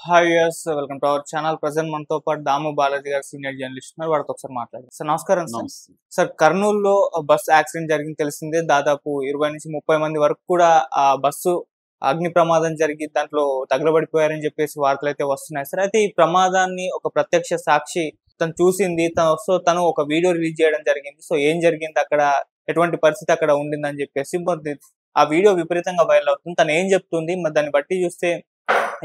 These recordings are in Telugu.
Hi yes welcome to our channel. Present మనతో పాటు దాము బాలాజీ గారు సీనియర్ జర్నలిస్ట్ ఉన్నారు. వాడితో ఒకసారి మాట్లాడారు. సార్ నమస్కారం సార్. నమస్తే. సార్ కర్నూలులో బస్ యాక్సిడెంట్ జరిగింది తెలిసిందే. దాదాపు 20 నుంచి 30 మంది వరకు కూడా ఆ బస్సు అగ్ని ప్రమాదం జరిగి దాంట్లో తగలబడిపోయారని చెప్పేసి వార్తలు అయితే వస్తున్నాయి సార్. అయితే ఈ ప్రమాదాన్ని ఒక ప్రత్యక్ష సాక్షి తను చూసింది. తను ఒక వీడియో రిలీజ్ చేయడం జరిగింది. సో ఏం జరిగింది అక్కడ, ఎటువంటి పరిస్థితి అక్కడ ఉండిందని చెప్పేసి మరి ఆ వీడియో విపరీతంగా వైరల్ అవుతుంది. తను ఏం చెప్తుంది, మరి దాన్ని బట్టి చూస్తే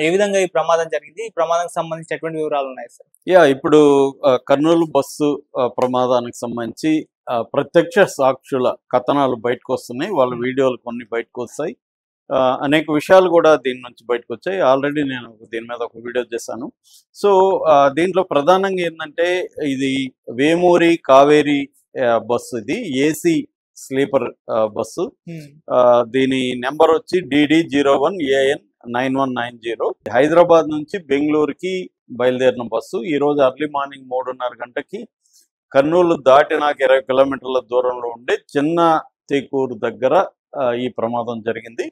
ఏ విధంగా ఈ ప్రమాదం జరిగింది, ఈ ప్రమాదానికి సంబంధించి ఎటువంటి వివరాలు ఉన్నాయి సార్? ఇప్పుడు కర్నూలు బస్సు ప్రమాదానికి సంబంధించి ప్రత్యక్ష సాక్షుల కథనాలు బయటకు వస్తున్నాయి. వాళ్ళ వీడియోలు కొన్ని బయటకు వస్తాయి. అనేక విషయాలు కూడా దీని నుంచి బయటకు వచ్చాయి. ఆల్రెడీ నేను దీని మీద ఒక వీడియో చేశాను. సో దీంట్లో ప్రధానంగా ఏంటంటే ఇది వేమూరి కావేరి బస్సు, ఇది ఏసీ స్లీపర్ బస్సు. దీని నెంబర్ వచ్చి DD01AN 9190. హైదరాబాద్ నుంచి బెంగళూరుకి బయలుదేరిన బస్సు ఈ రోజు అర్లీ మార్నింగ్ 3:30 గంటకి కర్నూలు దాటినాక 20 కిలోమీటర్ల దూరంలో ఉండే చిన్న తేకూరు దగ్గర ఈ ప్రమాదం జరిగింది.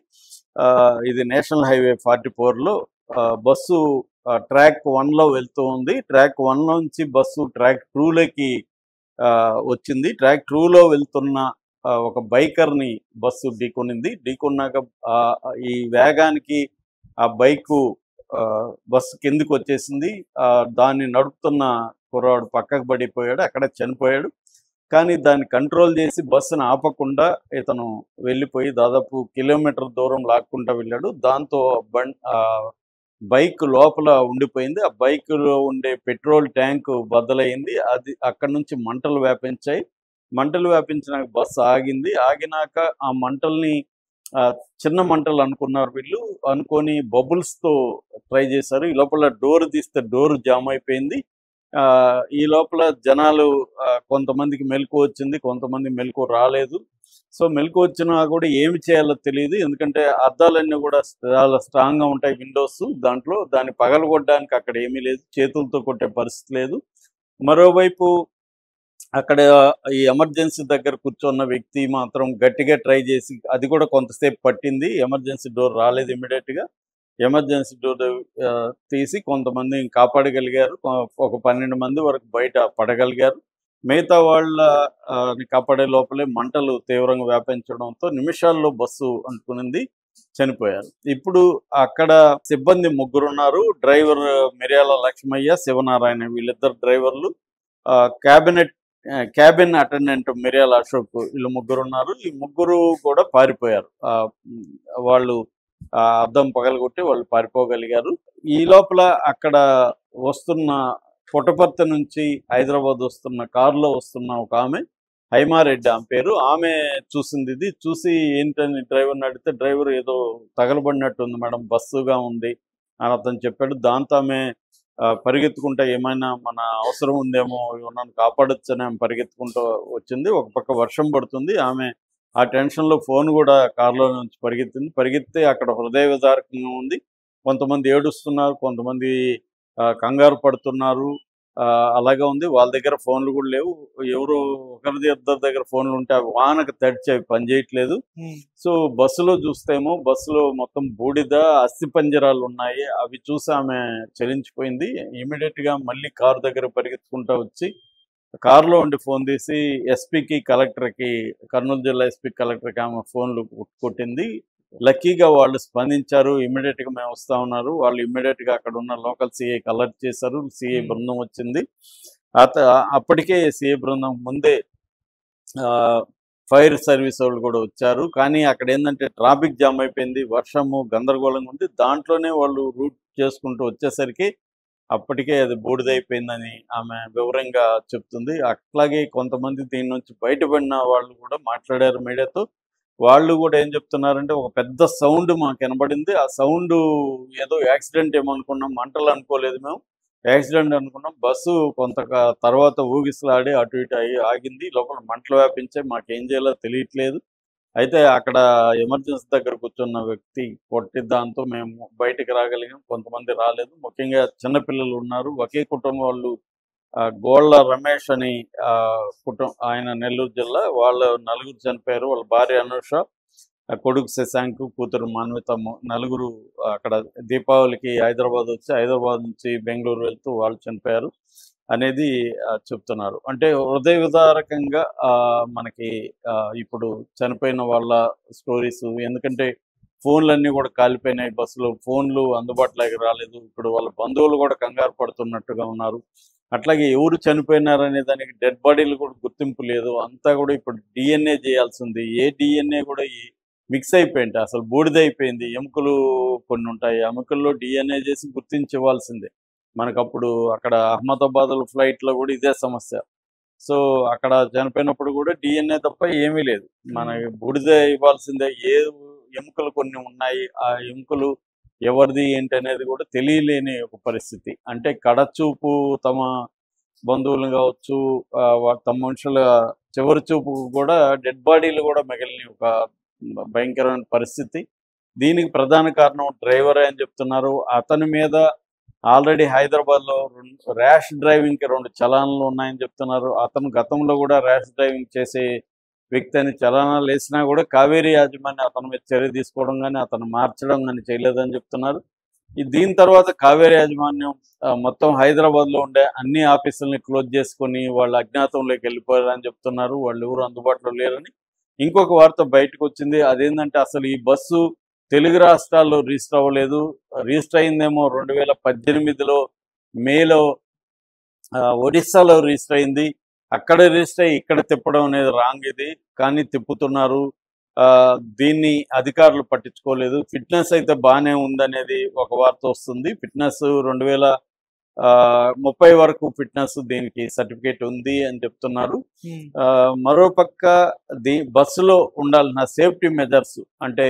ఇది నేషనల్ హైవే 44లో బస్సు ట్రాక్ 1లో వెళ్తూ ఉంది. ట్రాక్ 1 నుంచి బస్సు ట్రాక్ 2లోకి వచ్చింది. ట్రాక్ 2లో వెళ్తున్న ఒక బైకర్ని బస్సు ఢీకొనింది. ఢీకొన్నాక ఈ వేగానికి ఆ బైకు బస్సు కిందికి వచ్చేసింది. దాన్ని నడుపుతున్న కుర్రాడు పక్కకు పడిపోయాడు, అక్కడ చనిపోయాడు. కానీ దాన్ని కంట్రోల్ చేసి బస్సును ఆపకుండా ఇతను వెళ్ళిపోయి దాదాపు కిలోమీటర్ దూరం లాక్కుంటూ వెళ్ళాడు. దాంతో బైక్ లోపల ఉండిపోయింది. ఆ బైకులో ఉండే పెట్రోల్ ట్యాంకు బద్దలైంది. అది అక్కడ నుంచి మంటలు వ్యాపించాయి. మంటలు వ్యాపించినాక బస్సు ఆగింది. ఆగినాక ఆ మంటల్ని చిన్న మంటలు అనుకున్నారు వీళ్ళు. అనుకొని బబుల్స్తో ట్రై చేశారు. ఈ లోపల డోర్ తీస్తే డోర్ జామ్ అయిపోయింది. ఈ లోపల జనాలు కొంతమందికి మెలకు వచ్చింది, కొంతమంది మెలకు రాలేదు. సో మెలకు వచ్చినా కూడా ఏమి చేయాలో తెలియదు. ఎందుకంటే అద్దాలన్నీ కూడా చాలా స్ట్రాంగ్గా ఉంటాయి, విండోస్. దాంట్లో దాన్ని పగలగొట్టడానికి అక్కడ ఏమీ లేదు, చేతులతో కొట్టే పరిస్థితి లేదు. మరోవైపు అక్కడ ఈ ఎమర్జెన్సీ దగ్గర కూర్చున్న వ్యక్తి మాత్రం గట్టిగా ట్రై చేసి, అది కూడా కొంతసేపు పట్టింది. ఎమర్జెన్సీ డోర్ రాలేదు ఇమ్మీడియట్గా. ఎమర్జెన్సీ డోర్ తీసి కొంతమందిని కాపాడగలిగారు. ఒక 12 మంది వరకు బయట పడగలిగారు. మిగతా వాళ్ళని కాపాడే లోపలే మంటలు తీవ్రంగా వ్యాపించడంతో నిమిషాల్లో బస్సు అంటుకునింది, చనిపోయారు. ఇప్పుడు అక్కడ సిబ్బంది 3 ఉన్నారు. డ్రైవర్ మిర్యాల లక్ష్మయ్య, శివనారాయణ, వీళ్ళిద్దరు డ్రైవర్లు. క్యాబిన్ అటెండెంట్ మిర్యాల అశోక్, వీళ్ళు 3 ఉన్నారు. ఈ 3 కూడా పారిపోయారు. వాళ్ళు అద్దం పగలగొట్టి వాళ్ళు పారిపోగలిగారు. ఈ లోపల అక్కడ వస్తున్న పుట్టపర్తి నుంచి హైదరాబాద్ వస్తున్న కారులో వస్తున్న ఒక ఆమె, హైమారెడ్డి ఆమె పేరు, ఆమె చూసింది. ఇది చూసి ఏంటని డ్రైవర్ని అడిగితే, డ్రైవర్ ఏదో తగలబడినట్టుంది మేడం, బస్సుగా ఉంది అని అతను చెప్పాడు. దాంతో ఆమె పరిగెత్తుకుంటా ఏమైనా మన అవసరం ఉందేమో, నన్ను కాపాడొచ్చని ఆమె పరిగెత్తుకుంటూ వచ్చింది. ఒక పక్క వర్షం పడుతుంది. ఆమె ఆ టెన్షన్లో ఫోన్ కూడా కారులో నుంచి పరిగెత్తి అక్కడ హృదయ విదారకంగా ఉంది. కొంతమంది ఏడుస్తున్నారు, కొంతమంది కంగారు పడుతున్నారు. అలాగే ఉంది. వాళ్ళ దగ్గర ఫోన్లు కూడా లేవు. ఎవరు ఒకరిది ఇద్దరి దగ్గర ఫోన్లు ఉంటే అవి వానకు తడిచి అవి పనిచేయట్లేదు. సో బస్సులో చూస్తేమో బస్సులో మొత్తం బూడిద, అస్థి పంజరాలు ఉన్నాయి. అవి చూసి ఆమె చలించిపోయింది. ఇమీడియట్గా మళ్ళీ కారు దగ్గర పరిగెత్తుకుంటూ వచ్చి కారులో ఉండి ఫోన్ తీసి ఎస్పీకి, కలెక్టర్కి, కర్నూలు జిల్లా ఎస్పీ, కలెక్టర్కి ఆమె ఫోన్లు కొట్టింది. లక్కీగా వాళ్ళు స్పందించారు. ఇమ్మీడియట్గా మేము వస్తా ఉన్నారు. వాళ్ళు ఇమ్మీడియట్గా అక్కడ ఉన్న లోకల్ సిఐకి అలర్ట్ చేశారు. సిఐ బృందం వచ్చింది. అప్పటికే సిఐ బృందం ముందే ఫైర్ సర్వీస్ వాళ్ళు కూడా వచ్చారు. కానీ అక్కడ ఏంటంటే ట్రాఫిక్ జామ్ అయిపోయింది, వర్షము గందరగోళంగా ఉంది. దాంట్లోనే వాళ్ళు రూట్ చేసుకుంటూ వచ్చేసరికి అప్పటికే అది బూడిదైపోయిందని ఆమె వివరంగా చెప్తుంది. అట్లాగే కొంతమంది దీని నుంచి బయటపడిన వాళ్ళు కూడా మాట్లాడారు మీడియాతో. వాళ్ళు కూడా ఏం చెప్తున్నారంటే, ఒక పెద్ద సౌండ్ మాకు వినబడింది. ఆ సౌండ్ ఏదో యాక్సిడెంట్ ఏమో అనుకున్నాం, మంటలు అనుకోలేదు మేము, యాక్సిడెంట్ అనుకున్నాం. బస్సు కొంత తర్వాత ఊగిసలాడి అటు ఇటు ఆగింది. లోపల మంటలు వ్యాపించాయి, మాకేం చేయాలో తెలియట్లేదు. అయితే అక్కడ ఎమర్జెన్సీ దగ్గర కూర్చున్న వ్యక్తి కొట్టి దాంతో మేము బయటికి రాగలిగాం. కొంతమంది రాలేదు. ముఖ్యంగా చిన్నపిల్లలు ఉన్నారు. ఒకే కుటుంబం వాళ్ళు, గోళ్ళ రమేష్ అని ఆయన నెల్లూరు జిల్లా, వాళ్ళు 4 చనిపోయారు. వాళ్ళ భార్య అనూష, కొడుకు శశాంక్, కూతురు మాన్విత నలుగురు అక్కడ దీపావళికి హైదరాబాద్ వచ్చి హైదరాబాద్ నుంచి బెంగళూరు వెళ్తూ వాళ్ళు చనిపోయారు అనేది చెప్తున్నారు. అంటే హృదయ విదారకంగా మనకి ఇప్పుడు చనిపోయిన వాళ్ళ స్టోరీస్, ఎందుకంటే ఫోన్లన్నీ కూడా కాలిపోయినాయి, బస్సులో ఫోన్లు అందుబాటులోకి రాలేదు. ఇప్పుడు వాళ్ళ బంధువులు కూడా కంగారు పడుతున్నట్టుగా ఉన్నారు. అట్లాగే ఎవరు చనిపోయినారనే దానికి డెడ్ బాడీలు కూడా గుర్తింపు లేదు. అంతా కూడా ఇప్పుడు డిఎన్ఏ చేయాల్సి ఉంది. ఏ డిఎన్ఏ కూడా మిక్స్ అయిపోయింది, అసలు బూడిదైపోయింది. ఎముకలు కొన్ని ఉంటాయి, ఎముకల్లో డిఎన్ఏ చేసి గుర్తించవలసిందే. మనకప్పుడు అక్కడ అహ్మదాబాద్ ఫ్లైట్లో కూడా ఇదే సమస్య. సో అక్కడ చనిపోయినప్పుడు కూడా డిఎన్ఏ తప్ప ఏమీ లేదు, మనకి బూడిద ఇవ్వాల్సిందే. ఏ ఎముకలు కొన్ని ఉన్నాయి, ఆ ఎముకలు ఎవరిది ఏంటి అనేది కూడా తెలియలేని ఒక పరిస్థితి. అంటే కడచూపు తమ బంధువులు కావచ్చు, తమ మనుషుల చివరి చూపు కూడా డెడ్ బాడీలు కూడా మిగిలిన ఒక భయంకరమైన పరిస్థితి. దీనికి ప్రధాన కారణం డ్రైవరే అని చెప్తున్నారు. అతని మీద ఆల్రెడీ హైదరాబాద్లో ర్యాష్ డ్రైవింగ్కి 2 చలానాలు ఉన్నాయని చెప్తున్నారు. అతను గతంలో కూడా ర్యాష్ డ్రైవింగ్ చేసే వ్యక్తి అని చలానాలు వేసినా కూడా కావేరీ యాజమాన్యం అతని మీద చర్య తీసుకోవడం కానీ అతను మార్చడం కానీ చేయలేదని చెప్తున్నారు. దీని తర్వాత కావేరీ యాజమాన్యం మొత్తం హైదరాబాద్లో ఉండే అన్ని ఆఫీసుల్ని క్లోజ్ చేసుకొని వాళ్ళు అజ్ఞాతంలోకి వెళ్ళిపోయారని చెప్తున్నారు. వాళ్ళు ఎవరు అందుబాటులో లేరని. ఇంకొక వార్త బయటకు వచ్చింది, అదేంటంటే అసలు ఈ బస్సు తెలుగు రాష్ట్రాల్లో రిజిస్టర్ అవ్వలేదు. రిజిస్టర్ అయిందేమో 2018లో మేలో ఒడిస్సాలో రిజిస్టర్ అయింది. అక్కడ రిజిస్టర్ అయ్యి ఇక్కడ తిప్పడం అనేది రాంగ్ ఇది, కానీ తిప్పుతున్నారు. దీన్ని అధికారులు పట్టించుకోలేదు. ఫిట్నెస్ అయితే బాగానే ఉందనేది ఒక వార్త వస్తుంది. ఫిట్నెస్ 2030 వరకు ఫిట్నెస్ దీనికి సర్టిఫికేట్ ఉంది అని చెప్తున్నారు. మరోపక్క బస్సులో ఉండాల్సిన సేఫ్టీ మెజర్స్, అంటే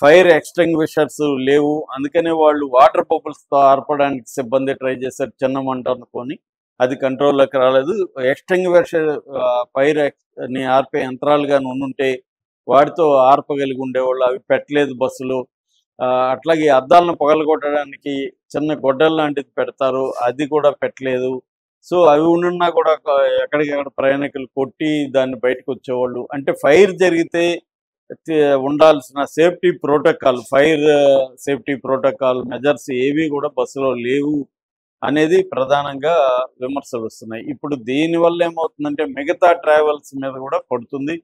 ఫైర్ ఎక్స్టింగ్విషర్స్ లేవు. అందుకనే వాళ్ళు వాటర్ బబుల్స్తో ఆర్పడానికి సిబ్బంది ట్రై చేశారు, చిన్న మంట అనుకొని. అది కంట్రోల్లోకి రాలేదు. ఎక్స్టింగ్విషర్ ఫైర్ ని ఆర్పే యంత్రాలుగా ఉండుంటే వాటితో ఆర్పగలిగి ఉండేవాళ్ళు, అవి పెట్టలేదు బస్సులో. అట్లాగే అద్దాలను పగలగొట్టడానికి చిన్న గొడ్డలు లాంటిది పెడతారు, అది కూడా పెట్టలేదు. సో అవి ఉన్నా కూడా ఎక్కడికెక్కడ ప్రయాణికులు కొట్టి దాన్ని బయటకు వచ్చేవాళ్ళు. అంటే ఫైర్ జరిగితే ఉండాల్సిన safety protocol, fire safety protocol measures ఏవి కూడా బస్సులో లేవు అనేది ప్రధానంగా విమర్శలు వస్తున్నాయి. ఇప్పుడు దీనివల్ల ఏమవుతుందంటే మిగతా ట్రావెల్స్ మీద కూడా పడుతుంది.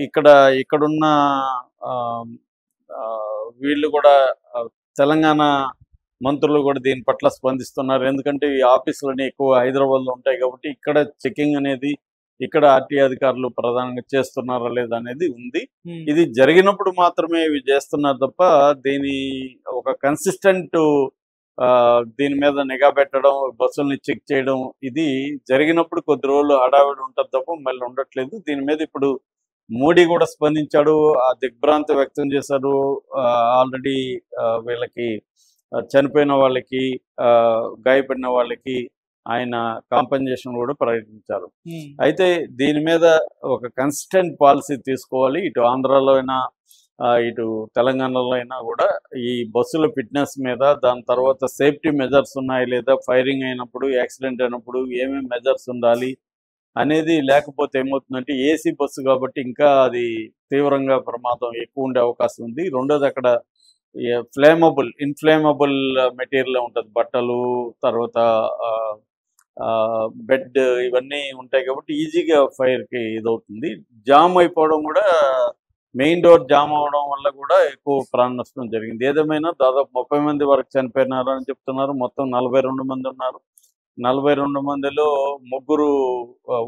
ఇక్కడున్న వీళ్ళు కూడా తెలంగాణ మంత్రులు కూడా దీని పట్ల స్పందిస్తున్నారు. ఎందుకంటే ఈ ఆఫీసులని ఎక్కువ హైదరాబాద్లో ఉంటాయి కాబట్టి ఇక్కడ చెకింగ్ అనేది ఇక్కడ ఆర్టీ అధికారులు ప్రధానంగా చేస్తున్నారా లేదా అనేది ఉంది. ఇది జరిగినప్పుడు మాత్రమే ఇవి చేస్తున్నారు తప్ప దీని ఒక కన్సిస్టెంట్ దీని మీద నిఘా పెట్టడం, బస్సుల్ని చెక్ చేయడం, ఇది జరిగినప్పుడు కొద్ది రోజులు హడావిడి ఉంటుంది తప్ప మళ్ళీ ఉండట్లేదు. దీని మీద ఇప్పుడు మోడీ కూడా స్పందించాడు, ఆ దిగ్భ్రాంతి వ్యక్తం చేశారు. ఆల్రెడీ వీళ్ళకి చనిపోయిన వాళ్ళకి, గాయపడిన వాళ్ళకి ఆయన కాంపెన్సేషన్ కూడా ప్రకటించారు. అయితే దీని మీద ఒక కన్సిస్టెంట్ పాలసీ తీసుకోవాలి. ఇటు ఆంధ్రాలో అయినా ఇటు తెలంగాణలో అయినా కూడా ఈ బస్సుల ఫిట్నెస్ మీద, దాని తర్వాత సేఫ్టీ మెజర్స్ ఉన్నాయి లేదా, ఫైరింగ్ అయినప్పుడు యాక్సిడెంట్ అయినప్పుడు ఏమేమి మెజర్స్ ఉండాలి అనేది. లేకపోతే ఏమవుతుందంటే ఏసీ బస్సు కాబట్టి ఇంకా అది తీవ్రంగా ప్రమాదం ఎక్కువ ఉండే అవకాశం ఉంది. రెండోది అక్కడ ఇన్ఫ్లేమబుల్ మెటీరియల్ ఉంటుంది, బట్టలు తర్వాత బెడ్ ఇవన్నీ ఉంటాయి కాబట్టి ఈజీగా ఫైర్కి ఇదవుతుంది. జామ్ అయిపోవడం కూడా, మెయిన్ డోర్ జామ్ అవడం వల్ల కూడా ఎక్కువ ప్రాణ నష్టం జరిగింది. ఏదేమైనా దాదాపు 30 మంది వరకు చనిపోయినారు అని చెప్తున్నారు. మొత్తం 42 మంది ఉన్నారు. 42 మందిలో 3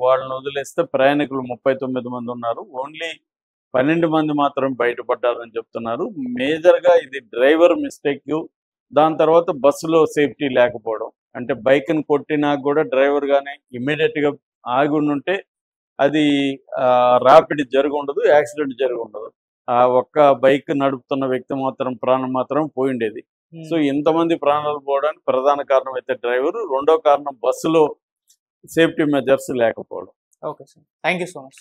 వాళ్ళని వదిలేస్తే ప్రయాణికులు 39 మంది ఉన్నారు. ఓన్లీ 12 మంది మాత్రం బయటపడ్డారని చెప్తున్నారు. మేజర్గా ఇది డ్రైవర్ మిస్టేక్, దాని తర్వాత బస్సులో సేఫ్టీ లేకపోవడం. అంటే బైక్ని కొట్టినా కూడా డ్రైవర్ కానీ ఇమ్మీడియట్గా ఆగి ఉంటే అది ర్యాపిడ్ జరిగి ఉండదు, యాక్సిడెంట్ జరిగి ఉండదు. ఆ ఒక్క బైక్ నడుపుతున్న వ్యక్తి మాత్రం ప్రాణం మాత్రం పోయిండేది. సో ఇంతమంది ప్రాణాలు పోవడానికి ప్రధాన కారణం అయితే డ్రైవరు, రెండో కారణం బస్సులో సేఫ్టీ మెజర్స్ లేకపోవడం. Okay sir, thank you so much.